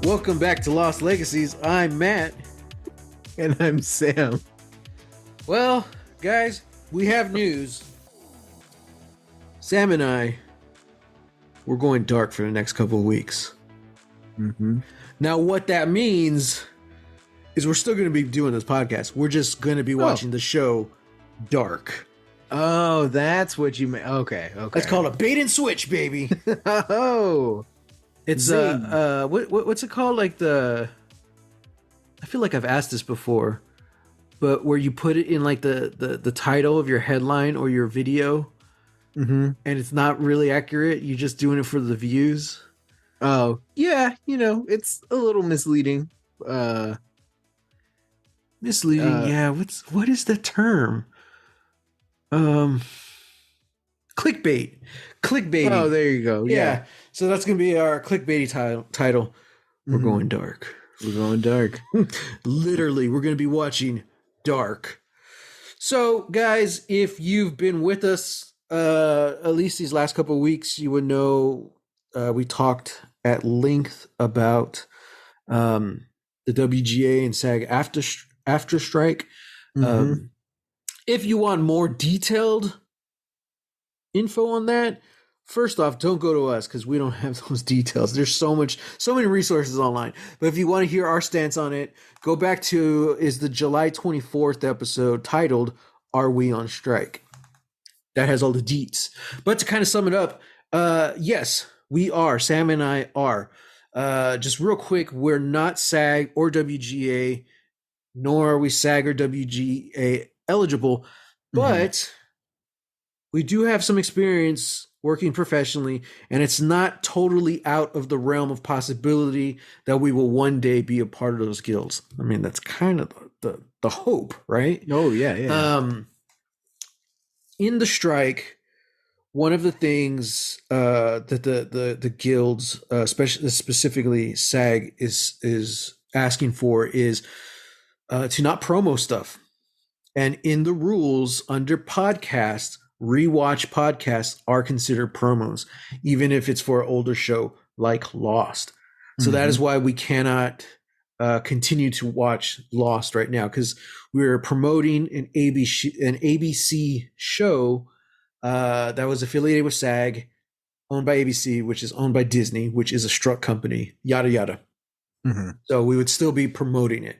Welcome back to Lost Legacies. I'm Matt. And I'm Sam. Well, guys, we have news. Sam and I, we're going dark for the next couple of weeks. Mm-hmm. Now, what that means is we're still going to be doing this podcast. We're just going to be watching the show Dark. Oh, that's what you meant. Okay. That's called a bait and switch, baby. Oh. It's what's it called? Like I feel like I've asked this before, but where you put it in like the title of your headline or your video, and it's not really accurate. You're just doing it for the views. Oh, yeah. It's a little misleading. Misleading. Yeah. What is the term? Clickbait. Clickbait. Oh, there you go. Yeah. So that's going to be our clickbaity title. We're going dark. We're going dark. Literally, we're going to be watching Dark. So, guys, if you've been with us at least these last couple of weeks, you would know we talked at length about the WGA and SAG AFTRA strike. If you want more detailed info on that, first off, don't go to us because we don't have those details. There's so many resources online. But if you want to hear our stance on it, go back to the July 24th episode titled "Are We on Strike?" That has all the deets. But to kind of sum it up, yes, we are. Sam and I are. Just real quick, we're not SAG or WGA, nor are we SAG or WGA eligible, but we do have some experience working professionally, and it's not totally out of the realm of possibility that we will one day be a part of those guilds. I mean, that's kind of the hope, right? Oh, yeah. In the strike, one of the things that the guilds, specifically SAG, is asking for is to not promo stuff. And in the rules under podcasts, rewatch podcasts are considered promos, even if it's for an older show like Lost. So that is why we cannot continue to watch Lost right now, because we're promoting an ABC show that was affiliated with SAG, owned by ABC, which is owned by Disney, which is a struck company, yada, yada. So we would still be promoting it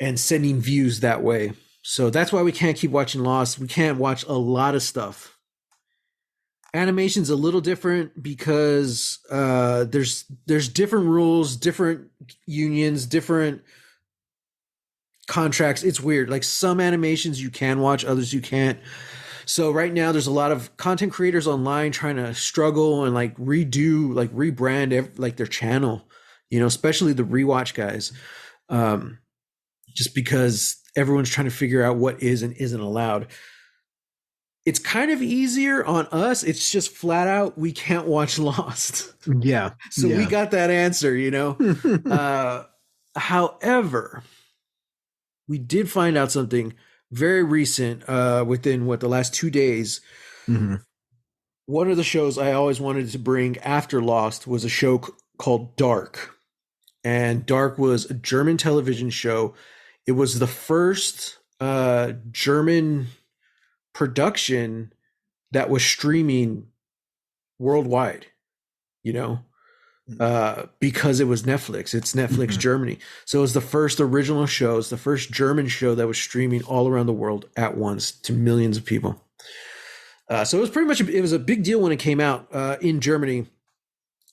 and sending views that way. So that's why we can't keep watching Lost. We can't watch a lot of stuff. Animation's a little different because there's different rules, different unions, different contracts. It's weird. Like some animations you can watch, others you can't. So right now there's a lot of content creators online trying to struggle and rebrand their channel, especially the rewatch guys. Just because everyone's trying to figure out what is and isn't allowed. It's kind of easier on us. It's just flat out, we can't watch Lost. Yeah. So we got that answer, However, we did find out something very recent within the last 2 days. One of the shows I always wanted to bring after Lost was a show called Dark. And Dark was a German television show. It was the first German production that was streaming worldwide, because it was Netflix. It's Netflix Germany. So it was the first original show. It's the first German show that was streaming all around the world at once to millions of people. So it was it was a big deal when it came out in Germany.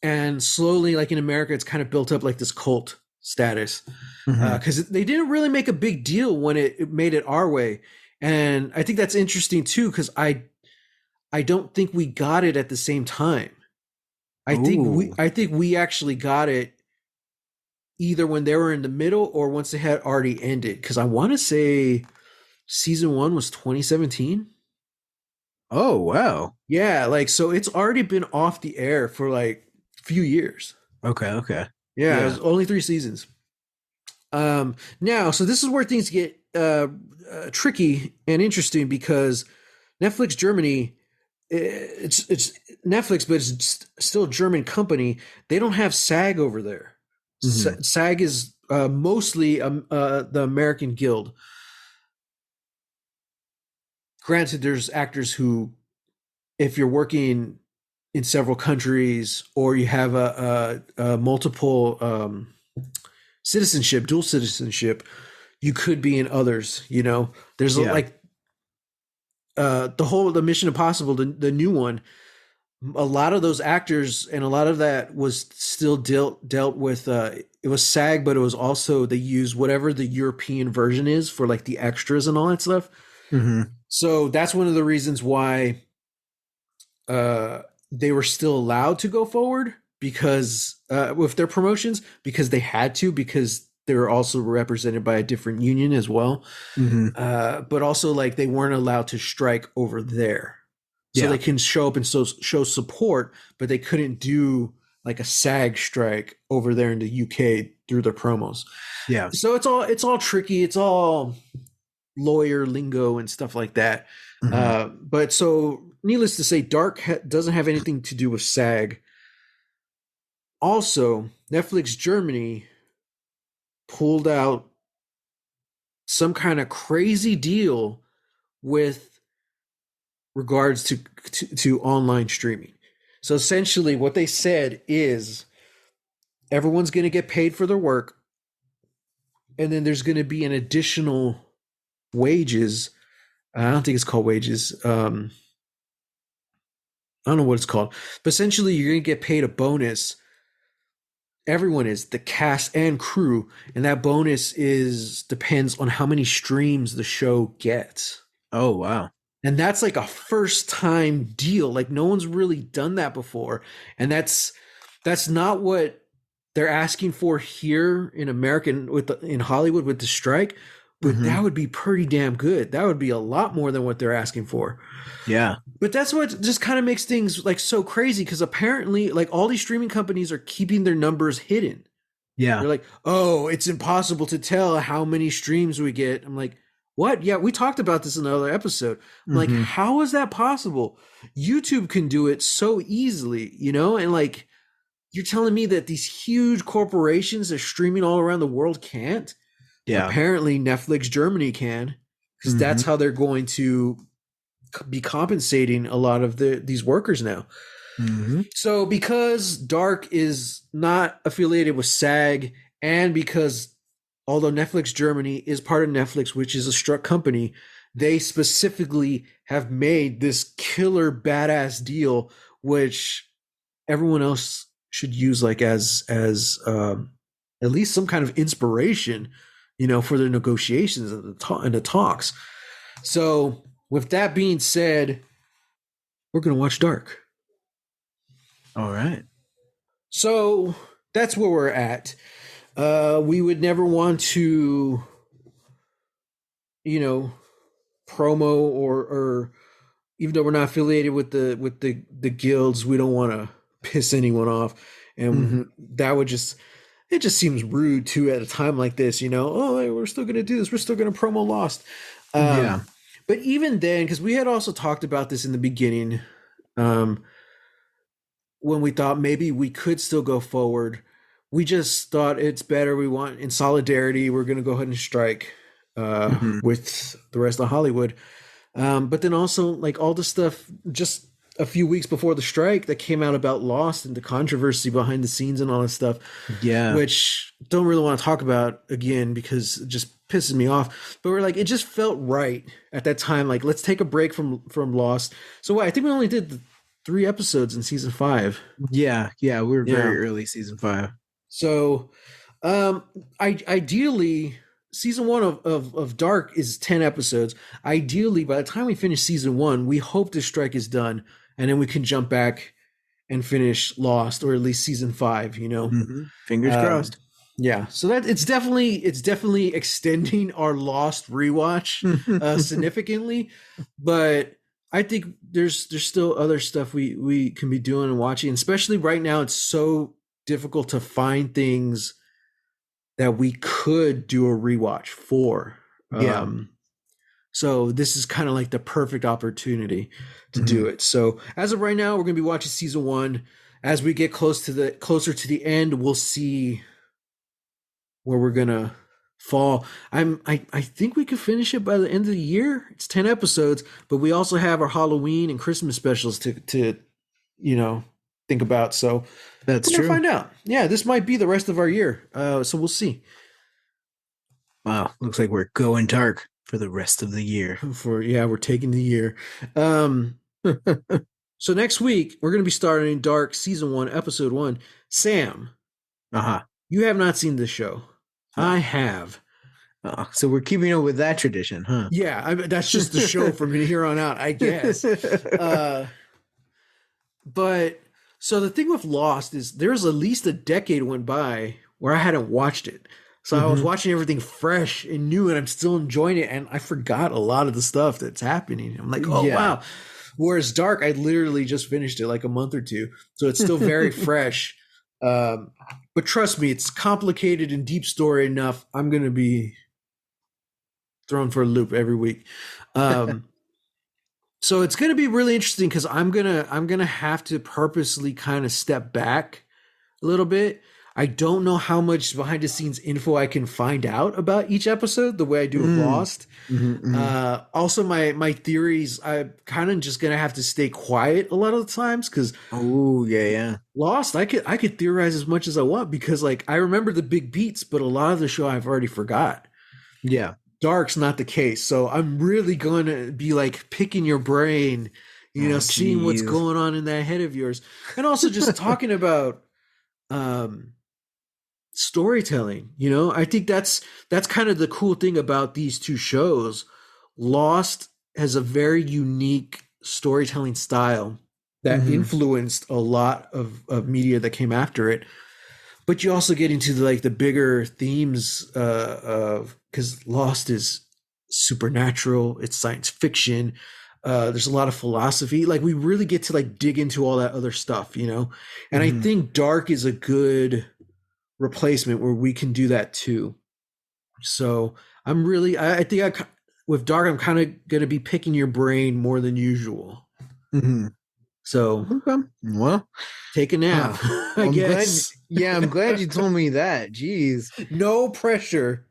And slowly, like in America, it's kind of built up like this cult status. Because they didn't really make a big deal when it made it our way. And I think that's interesting too, because I don't think we got it at the same time. I think we actually got it either when they were in the middle or once they had already ended. Because I want to say season 1 was 2017. Oh, wow. Yeah, so it's already been off the air for a few years. Okay. Yeah, it was only 3 seasons. Now, so this is where things get tricky and interesting because Netflix Germany, it's Netflix, but it's still a German company. They don't have SAG over there. Hmm. SAG is mostly the American Guild. Granted, there's actors who, if you're working in several countries or you have a multiple citizenship, dual citizenship, you could be in others. There's Yeah. like the Mission Impossible, the new one. A lot of those actors and a lot of that was still dealt with. It was SAG, but it was also they used whatever the European version is for like the extras and all that stuff. Hmm. So that's one of the reasons why uh, they were still allowed to go forward because with their promotions because they had to because they were also represented by a different union as well. Hmm. But also like they weren't allowed to strike over there. So they Yeah. can show up and show support, but they couldn't do like a SAG strike over there in the UK through their promos. Yeah. So it's all tricky. It's all lawyer lingo and stuff like that. Hmm. But so needless to say, Dark doesn't have anything to do with SAG. Also, Netflix Germany pulled out some kind of crazy deal with regards to online streaming. So essentially, what they said is everyone's going to get paid for their work, and then there's going to be an additional wages. I don't think it's called wages. I don't know what it's called, but essentially, you're going to get paid a bonus. Everyone is the cast and crew, and that bonus is depends on how many streams the show gets. Oh, wow. And that's like a first time deal. Like no one's really done that before. And that's not what they're asking for here in America in Hollywood with the strike, but Hmm. that would be pretty damn good. That would be a lot more than what they're asking for. Yeah. But that's what just kind of makes things like so crazy because apparently like all these streaming companies are keeping their numbers hidden. Yeah. They're like, oh, it's impossible to tell how many streams we get. I'm like, what? Yeah, we talked about this in another episode. I'm like, Hmm. how is that possible? YouTube can do it so easily. And like, you're telling me that these huge corporations that are streaming all around the world can't? Yeah. Apparently, Netflix Germany can, because that's Hmm. how they're going to be compensating a lot of these workers now. Hmm. So because Dark is not affiliated with SAG, and because although Netflix Germany is part of Netflix, which is a struck company, they specifically have made this killer badass deal, which everyone else should use like as at least some kind of inspiration, for the negotiations and the talks. So with that being said, we're gonna watch Dark. All right. So that's where we're at. We would never want to, you know, promo or even though we're not affiliated with the guilds, we don't want to piss anyone off, and Hmm. that would just it just seems rude too at a time like this. Oh, hey, we're still gonna do this. We're still gonna promo Lost. Yeah. But even then, because we had also talked about this in the beginning, um, when we thought maybe we could still go forward. We just thought it's better. We want in solidarity. We're going to go ahead and strike Hmm. with the rest of Hollywood. But then also like all the stuff just a few weeks before the strike that came out about Lost and the controversy behind the scenes and all that stuff, Yeah. which don't really want to talk about again because it just pisses me off. But we're like, it just felt right at that time. Like, let's take a break from Lost. So what? I think we only did 3 episodes in season 5. Yeah. Yeah. We were Yeah. very early season 5. So, um, ideally, season 1 of Dark is 10 episodes. Ideally, by the time we finish season 1, we hope the strike is done, and then we can jump back and finish Lost, or at least season 5. Fingers Um, crossed. yeah. So that it's definitely extending our Lost rewatch significantly, but I think there's still other stuff we can be doing and watching, especially right now. It's so difficult to find things that we could do a rewatch for. Yeah. So this is kind of like the perfect opportunity to do Hmm. it. So as of right now, we're gonna be watching season 1. As we get closer to the end, we'll see where we're gonna fall. I think we could finish it by the end of the year. It's 10 episodes, but we also have our Halloween and Christmas specials to you know think about. So That's we're gonna true. find out. Yeah, this might be the rest of our year. So we'll see. Wow, looks like we're going dark for the rest of the year. We're taking the year. Um, so next week we're gonna be starting Dark season 1, episode 1. Sam, Uh-huh. you have not seen this show. I No. have. So we're keeping up with that tradition, huh? Yeah, that's just the show from here on out, I guess. But so the thing with Lost is there's at least a decade went by where I hadn't watched it. So I was Mhm. watching everything fresh and new, and I'm still enjoying it. And I forgot a lot of the stuff that's happening. I'm like, oh Yeah. wow. Whereas Dark, I literally just finished it like a month or two, so it's still very fresh. But trust me, it's complicated and deep story enough. I'm gonna be thrown for a loop every week. Um, so it's going to be really interesting because I'm gonna have to purposely kind of step back a little bit. I don't know how much behind the scenes info I can find out about each episode the way I do with Mm. Lost. Mhm. Also, my theories, I'm kind of just gonna have to stay quiet a lot of the times because Oh, yeah, yeah. Lost, I could theorize as much as I want because like I remember the big beats, but a lot of the show I've already forgot. Yeah. Dark's not the case. So I'm really going to be like picking your brain, Oh, seeing what's jeez. going on in that head of yours. And also just talking about um storytelling, I think that's kind of the cool thing about these two shows. Lost has a very unique storytelling style that Mhm. influenced a lot of media that came after it, but you also get into like the bigger themes of because Lost is supernatural, it's science fiction. There's a lot of philosophy. Like we really get to like dig into all that other stuff. And I Mhm. think Dark is a good replacement where we can do that too. So I think with Dark, I'm kind of going to be picking your brain more than usual. Mhm. So Okay. Well, take a nap, huh. I I'm glad. guess. Yeah, I'm glad you told me that. Jeez. No pressure.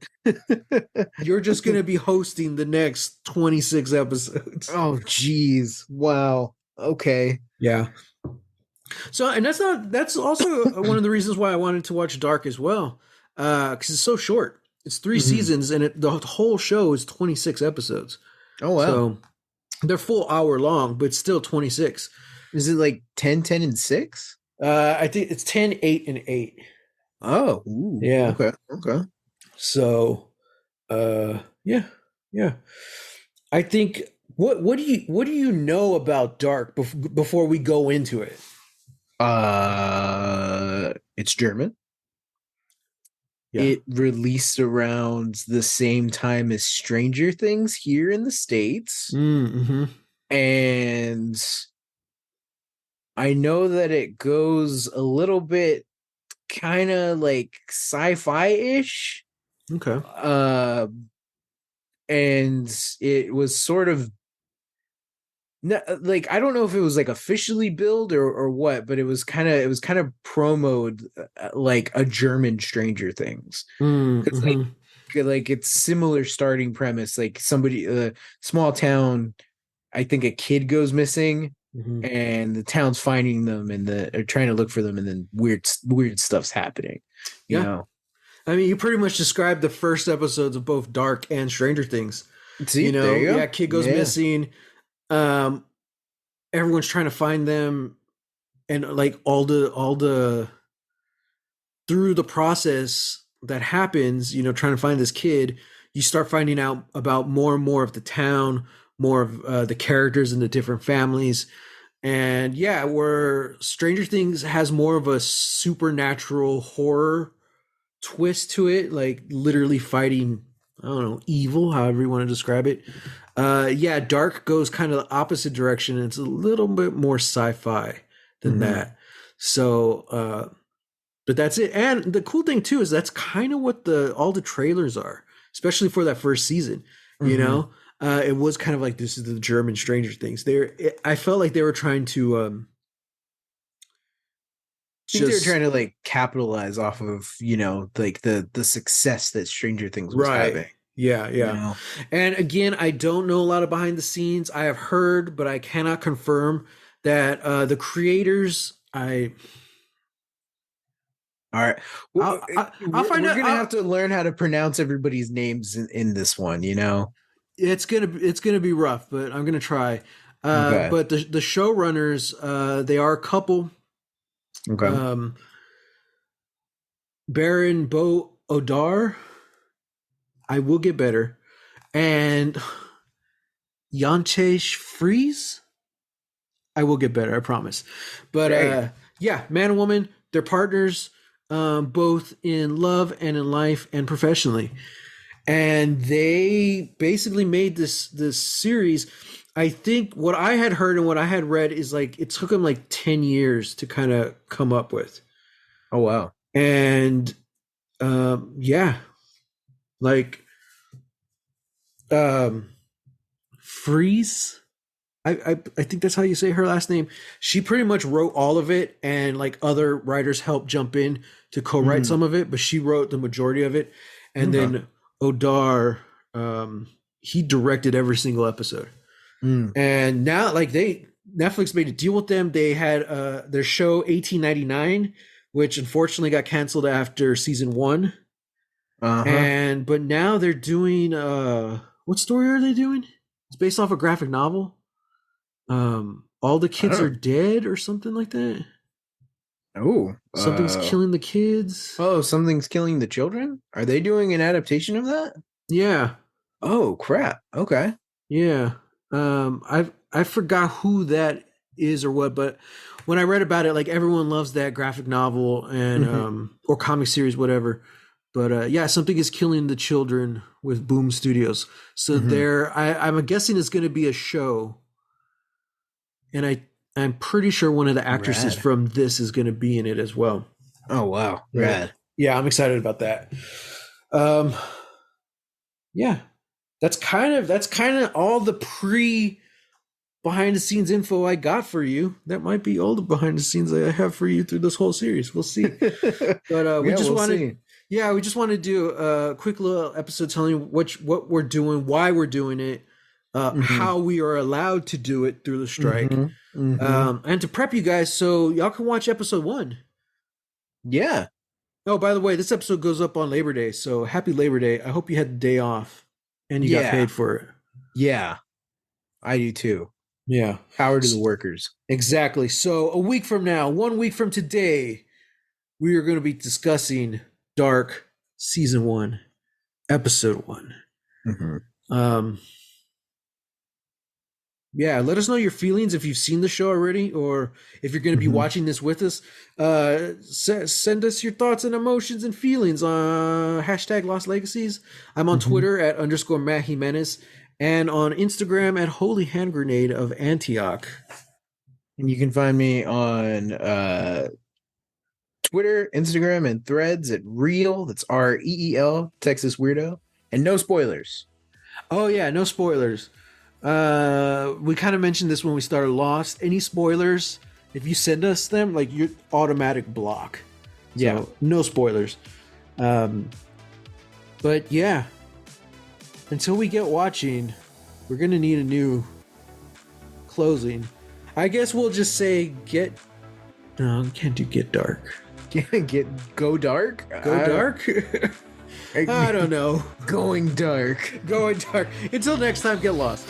You're just going to be hosting the next 26 episodes. Oh, jeez. Wow. Okay. Yeah. So, and that's also one of the reasons why I wanted to watch Dark as well. Because it's so short. It's three Mhm. seasons, and the whole show is 26 episodes. Oh, wow. So they're full hour long, but still 26. Is it like 10, 10, and 6? I think it's 10, 8, and 8. Oh, ooh. Yeah. Okay. Okay. So, yeah, yeah. I think what do you know about Dark before we go into it? It's German. Yeah. It released around the same time as Stranger Things here in the States. Mm-hmm. And I know that it goes a little bit kind of like sci-fi-ish. Okay. Uh, and it was sort of like I don't know if it was like officially billed or what, but it was kind of promoted like a German Stranger Things because Mm-hmm. like it's similar starting premise, like somebody small town, I think a kid goes missing Mm-hmm. and the town's finding them and are trying to look for them, and then weird stuff's happening, you Yeah. know. I mean, you pretty much described the first episodes of both Dark and Stranger Things. See, there you Yeah, go. kid goes Yeah. missing. Um, Everyone's trying to find them, and like all the through the process that happens, trying to find this kid, you start finding out about more and more of the town, more of the characters and the different families. And yeah, where Stranger Things has more of a supernatural horror twist to it, like literally fighting, I don't know, evil, however you want to describe it. Yeah, Dark goes kind of the opposite direction. And it's a little bit more sci-fi than Hmm. that. So, but that's it. And the cool thing too is that's kind of what the all the trailers are, especially for that first season. You Hmm. know, it was kind of like this is the German Stranger Things. I felt like they were trying to think they were just trying to like capitalize off of, like the success that Stranger Things was right. having. Yeah, You yeah. know. And again, I don't know a lot of behind the scenes. I have heard, but I cannot confirm that the creators. All right. Well, I'll find we're out. gonna have to learn how to pronounce everybody's names in this one, you know? It's gonna be rough, but I'm gonna try. Okay. But the showrunners, they are a couple. Okay. Um, Baron Bo Odar, I will get better, and Yanchesh Freeze, I will get better, I promise. But Great. yeah, man and woman, they're partners, both in love and in life and professionally. And they basically made this series. I think what I had heard and what I had read is like it took them like 10 years to kind of come up with. Oh wow. And yeah, like um Freeze. I think that's how you say her last name. She pretty much wrote all of it, and like other writers helped jump in to co-write Mm. some of it, but she wrote the majority of it. And Okay. then Odar, he directed every single episode. Mm. And now, like Netflix made a deal with them. They had their show 1899, which unfortunately got canceled after season 1. Uh-huh. And but now they're doing what story are they doing? It's based off a graphic novel. All the kids are Oh. dead or something like that. Oh. Something's killing the kids. Oh, something's killing the children? Are they doing an adaptation of that? Yeah, Oh, crap. Okay. yeah. I forgot who that is or what, but when I read about it, like everyone loves that graphic novel and Mhm. or comic series, whatever. But yeah, something is killing the children with Boom Studios. So Mhm. I'm guessing it's going to be a show, and I'm pretty sure one of the actresses Rad. from this is going to be in it as well. Oh, wow. Yeah. Rad. Yeah, I'm excited about that. Um, yeah, that's kind of all the pre behind the scenes info I got for you. That might be all the behind the scenes I have for you through this whole series. We'll see. But we Yeah, just we'll wanted, see. yeah, we just want to do a quick little episode telling you what we're doing, why we're doing it, Mhm. how we are allowed to do it through the strike, Mhm. Mhm. and to prep you guys so y'all can watch episode 1. Yeah. Oh, by the way, this episode goes up on Labor Day, so happy Labor Day. I hope you had the day off and you got Yeah. paid for it. Yeah. I do too. Yeah. Power to the workers. Exactly. So a week from now, 1 week from today, we are going to be discussing Dark Season 1, Episode 1. Mhm. Yeah, let us know your feelings if you've seen the show already, or if you're going to be Mhm. watching this with us. Send us your thoughts and emotions and feelings on hashtag Lost Legacies. I'm on Mhm. Twitter at _Matt Jimenez and on Instagram at Holy Hand Grenade of Antioch. And you can find me on Twitter, Instagram, and Threads at Reel. That's REEL, Texas Weirdo. And no spoilers. Oh yeah, no spoilers. We kind of mentioned this when we started Lost. Any spoilers, if you send us them, like your automatic block. Yeah. So no spoilers. But yeah, until we get watching, we're gonna need a new closing. I guess we'll just say no, we can't do get dark. Go dark? Go dark? I don't know. Going dark. Going dark. Until next time, get lost.